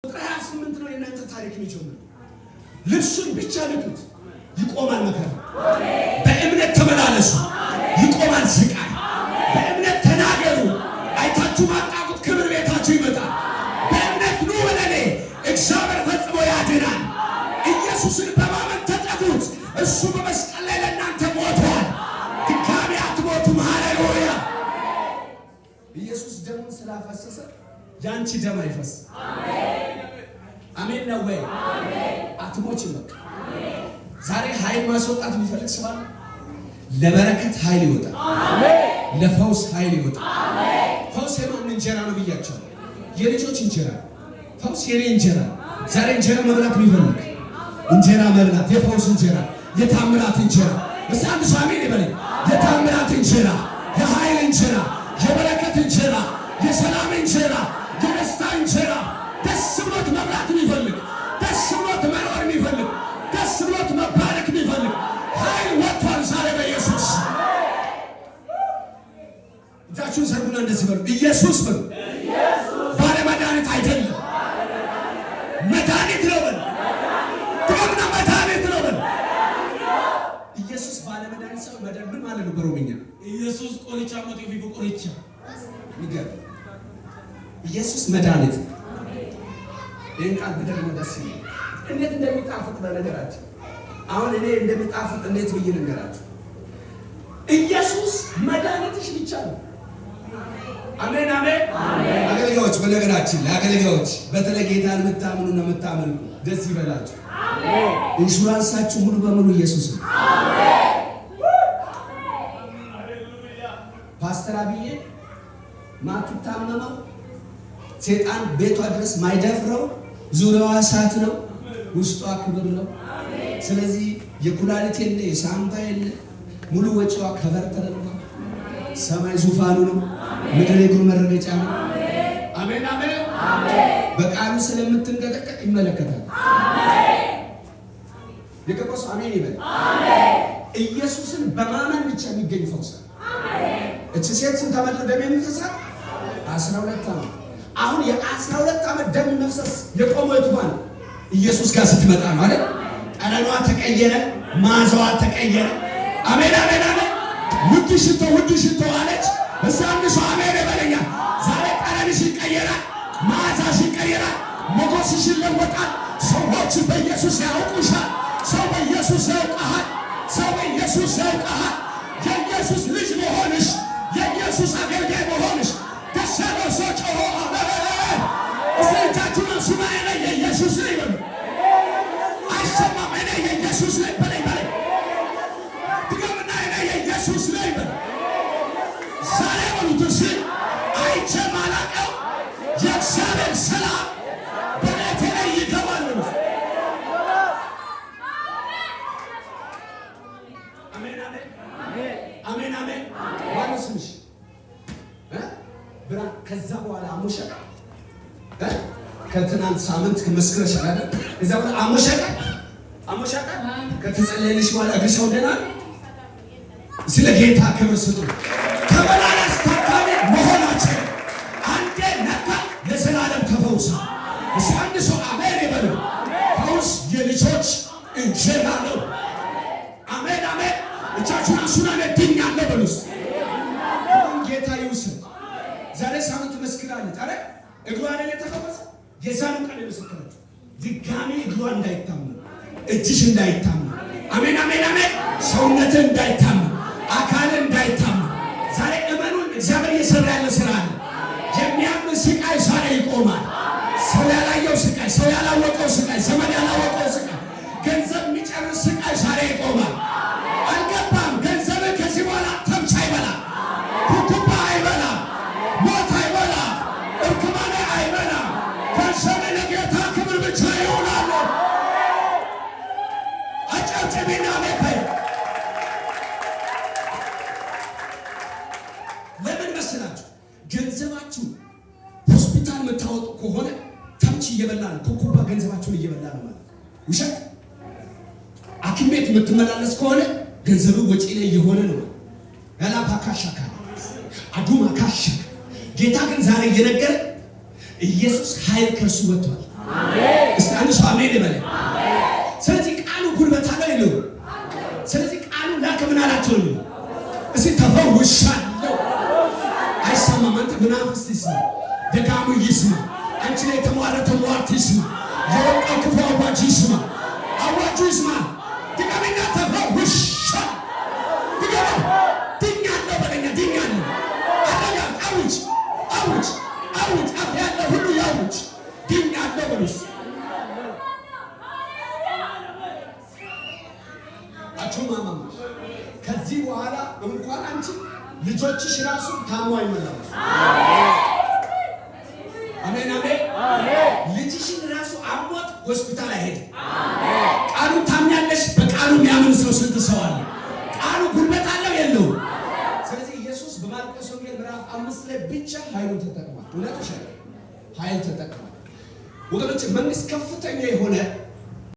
ቁጥር 28 ነው የእናንተ ታሪክ የሚጀምረው። ልብሱን ብቻ ልኩት ይቆማል መከራ። በእምነት ተመላለሱ ይቆማል ስቃይ። በእምነት ተናገሩ አይታችሁ ማጣቁት ክብር ቤታችሁ ይመጣል። በእምነት ኑ ወለኔ እግዚአብሔር ፈጽሞ ያድናል። ኢየሱስን በማመን ተጠጉት። እሱ በመስቀል ላይ ለእናንተ ሞቷል። ድጋሚ አትሞቱም። ሃሌሉያ! ኢየሱስ ደሙን ስላፈሰሰ ያንቺ ደም አይፈስ። አሜን ነው ወይ? አትሞችም። በቃ ዛሬ ኃይል ማስወጣት የሚፈልግ ሰው አለ። ለበረከት ኃይል ይወጣል። ለፈውስ ኃይል ይወጣል። ፈውስ የማን እንጀራ ነው ብያቸዋለሁ። የልጆች እንጀራ። ፈውስ የኔ እንጀራ። ዛሬ እንጀራ መብላት የሚፈልግ እንጀራ መብላት፣ የፈውስ እንጀራ፣ የታምራት እንጀራ። አንድ ሰው አሜን ይበለኝ። የታምራት እንጀራ፣ የኃይል እንጀራ፣ የበረከት እንጀራ፣ የሰላም እንጀራ፣ የደስታ እንጀራ፣ ደስ ብሎት መብላት የሚፈልግ፣ ደስ ብሎት መኖር የሚፈልግ፣ ደስ ብሎት መባረክ የሚፈልግ ኃይል ወጥቷል ዛሬ በኢየሱስ። እጃችሁን ዘርጉና እንደዚህ በሉ፣ ኢየሱስ በሉ። ባለ መድኃኒት አይደለም፣ መድኃኒት ነው በሉ። ዶግና መድኃኒት ነው በሉ። ኢየሱስ ባለ መድኃኒት ሰው መድኃኒት ምን ማለት ነው? በሮምኛ ኢየሱስ ቆሪቻ ሞት ይፉ ቆሪቻ ይገርም። ኢየሱስ መድኃኒት ነው። ይህን ቃል ብደግሞ ደስ ይላል። እንዴት እንደሚጣፍጥ በነገራችን አሁን እኔ እንደሚጣፍጥ እንዴት ብዬ ልንገራችሁ? ኢየሱስ መድኃኒትሽ ብቻ ነው። አሜን አሜን። አገልጋዮች፣ በነገራችን ለአገልጋዮች በተለይ ጌታን የምታምኑና የምታምኑ ደስ ይበላችሁ። ኢንሹራንሳችሁ ሙሉ በሙሉ ኢየሱስ ነው። ፓስተር አብዬ ማትታመመው ሴጣን ቤቷ ድረስ ማይደፍረው ዙሪያዋ እሳት ነው፣ ውስጧ ክብር ነው። ስለዚህ የኩላሊት የለ የሳምባ የለ፣ ሙሉ ወጪዋ ከቨር ተደርጓል። ሰማይ ዙፋኑ ነው፣ ምድር የእግሩ መረገጫ ነው። አሜን አሜን። በቃሉ ስለምትንቀጠቀጥ ይመለከታል። የቀቆስ አሜን ይበል። ኢየሱስን በማመን ብቻ የሚገኝ ፈውስ። እቺ ሴት ስንት ዓመት ደም የሚፈሳት? 12 ዓመት። አሁን የ12 ዓመት ደም መፍሰስ የቆመው የቱ ጋር ነው? ኢየሱስ ጋር ስትመጣ ማለት ጠረኗ ተቀየረ፣ ማዛዋ ተቀየረ። አሜን አሜን አሜን። ውድ ሽቶ አለች። እዛ አንድ ሰው አሜን ይበለኛ። ዛሬ ጠረንሽ ይቀየራል፣ ማዛሽ ይቀየራል፣ ሞገስሽ ይለወጣል። ሰዎች በኢየሱስ ያውቁሻል። ሰው በኢየሱስ ያውቃል። ሰው በኢየሱስ ያውቃል። የኢየሱስ ልጅ መሆንሽ፣ የኢየሱስ አገልጋይ መሆንሽ ደስ ያለው ሰው ጮሆ አሜን። እጃችሁን አንሱና እኔ የኢየሱስ ነኝ በሉ። አይሰማም? እኔ የኢየሱስ ነኝ በለኝ በለኝ። ድገምና እኔ የኢየሱስ ነኝ በሉ። ዛሬ በሉት እስኪ አይቼ ማላውቀው የእግዚአብሔር ሰላም በቤቴ ላይ ይገባል በሉ። አሜን አሜን አሜን አሜን። ማነው ስምሽ? ብርሃን። ከዛ በኋላ አሞሸቀ ከትናንት ሳምንት ከመስከረሻል አይደል? እዛ በኋላ አሞሸቀ ከተጸለየልሽ በኋላ እግርሽ ወደናል። ስለ ጌታ ክብር ስጡ። ተመላላሽ ታካሚ መሆናችን አንዴ ነካ ለዘላለም ተፈውሳ። እስኪ አንድ ሰው አሜን ይበሉ። ፈውስ የልጆች እንጀራ ነው። አሜን አሜን። እጃችሁን አንሱና ድኛለሁ በሉ። ጌታ ይውሰድ። ዛሬ ሳምንት መስክራለች አረ እግሯ ላይ የተፈወሰ የዛኑ ቀን የመሰከረች ድጋሜ እግሯ እንዳይታመን፣ እጅሽ እንዳይታመን፣ አሜን አሜን አሜን፣ ሰውነትህ እንዳይታመን፣ አካልህ እንዳይታመን ዛሬ እመኑን። እግዚአብሔር እየሰራ ያለ ስራ አለ። የሚያምን ስቃይ ዛሬ ይቆማል። ሰው ያላየው ስቃይ፣ ሰው ያላወቀው ስቃይ፣ ዘመን ያላወቀው ስቃይ፣ ገንዘብ የሚጨርስ ስቃይ ዛሬ ይቆማል። አልገባም? ገንዘብህ ከዚህ በኋላ ተምች አይበላም፣ ኩኩባ አይበላም፣ ሞት አይበላም፣ እርክማኔ አይበላም። ገንዘብ ለጌታ ክብር ብቻ ይሆናል። አጨብጭቢና ቤታይ። ለምን መስላችሁ? ገንዘባችሁ ሆስፒታል የምታወጡ ከሆነ ተምች እየበላ ነው፣ ኩኩባ ገንዘባችሁን እየበላ ነው ማለት ውሸት። ሐኪም ቤት የምትመላለስ ከሆነ ገንዘብ ወጪ ላይ እየሆነ ነው። ያላ ፓካሻካ አዱማ ካሻ። ጌታ ግን ዛሬ እየነገረ ኢየሱስ ኃይል ከእርሱ ወጥቷል። አሜን። እስቲ አንድ ሰው አሜን ይበል። ስለዚህ ቃሉ ጉልበት አለው የለው? ስለዚህ ቃሉ ላከ ምን አላቸው ነው? እስቲ ተፈውሻለሁ። አይሰማም? አንተ መናፍስት ይስማ፣ ደጋሙ ይስማ፣ አንቺ ላይ የተሟረተው ሟርት ይስማ፣ የወጣው ክፉ አዋጅ ይስማ፣ አዋጁ ይስማ። ድገመኛ ተፈውሻለሁ። ድገመ ድኛለሁ በለኛ፣ ድኛለሁ። አረጋ አውጅ፣ አውጅ፣ አውጅ። አፍ ያለ ሁሉ ያውጅ። ድኛለሁ በሉስ። ማማ ከዚህ በኋላ እንኳን አንቺ ልጆችሽ ራሱ ታሞ አይመለሱ። አሜን አሜን አሜን። ልጅሽን ራሱ አሞት ሆስፒታል አይሄድም። ቃሉ ታምኛለሽ። በቃሉ የሚያምን ሰው ስንት ሰው አለ? ቃሉ ጉልበት አለው የለውም? ስለዚህ ኢየሱስ በማርቆስ ወንጌል ምዕራፍ 5 ላይ ብቻ ኃይሉን ተጠቅሟል። እውነት ኃይል ተጠቅሟል። ወገኖች መንግስት ከፍተኛ የሆነ